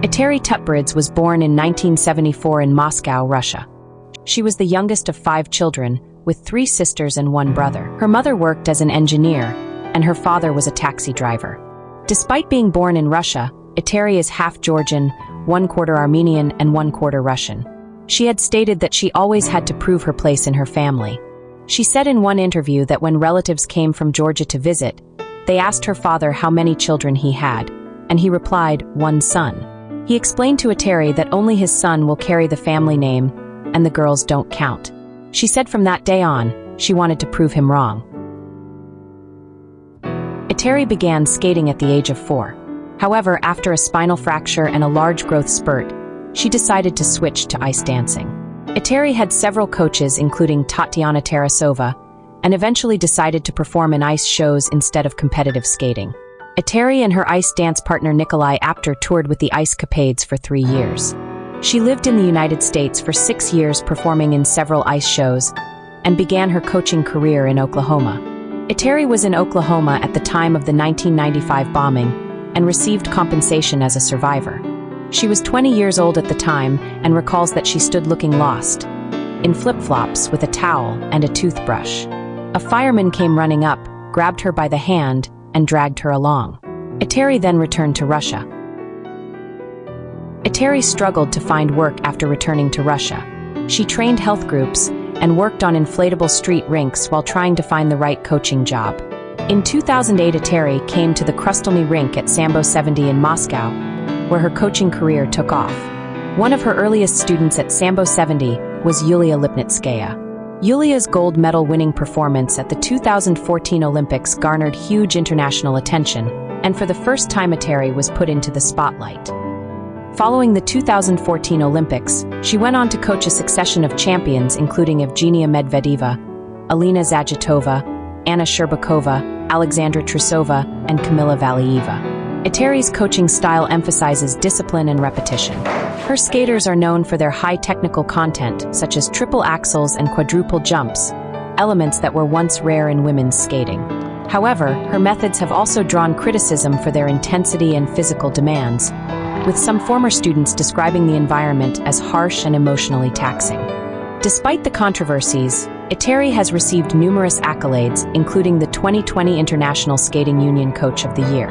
Eteri Tutberidze was born in 1974 in Moscow, Russia. She was the youngest of 5 children, with 3 sisters and 1 brother. Her mother worked as an engineer, and her father was a taxi driver. Despite being born in Russia, Eteri is half Georgian, 1/4 Armenian, and 1/4 Russian. She had stated that she always had to prove her place in her family. She said in one interview that when relatives came from Georgia to visit, they asked her father how many children he had, and he replied, 1 son. He explained to Eteri that only his son will carry the family name, and the girls don't count. She said from that day on, she wanted to prove him wrong. Eteri began skating at the age of 4. However, after a spinal fracture and a large growth spurt, she decided to switch to ice dancing. Eteri had several coaches, including Alexandra Trusova, and eventually decided to perform in ice shows instead of competitive skating. Eteri and her ice dance partner Nikolai Apter toured with the Ice Capades for 3 years. She lived in the United States for 6 years, performing in several ice shows, and began her coaching career in Oklahoma. Eteri was in Oklahoma at the time of the 1995 bombing and received compensation as a survivor. She was 20 years old at the time and recalls that she stood looking lost, in flip-flops with a towel and a toothbrush. A fireman came running up, grabbed her by the hand, and dragged her along. Eteri then returned to Russia. Eteri struggled to find work after returning to Russia. She trained health groups and worked on inflatable street rinks while trying to find the right coaching job. In 2008, Eteri came to the Krustelny rink at Sambo 70 in Moscow, where her coaching career took off. One of her earliest students at Sambo 70 was Yulia Lipnitskaya. Yulia's gold medal-winning performance at the 2014 Olympics garnered huge international attention, and for the first time Eteri was put into the spotlight. Following the 2014 Olympics, she went on to coach a succession of champions including Eugenia Medvedeva, Alina Zagitova, Shcherbakova, Alexandra Trusova, and Kamila Valieva. Eteri's coaching style emphasizes discipline and repetition. Her skaters are known for their high technical content, such as triple axels and quadruple jumps, elements that were once rare in women's skating. However, her methods have also drawn criticism for their intensity and physical demands, with some former students describing the environment as harsh and emotionally taxing. Despite the controversies, Eteri has received numerous accolades, including the 2020 International Skating Union Coach of the Year.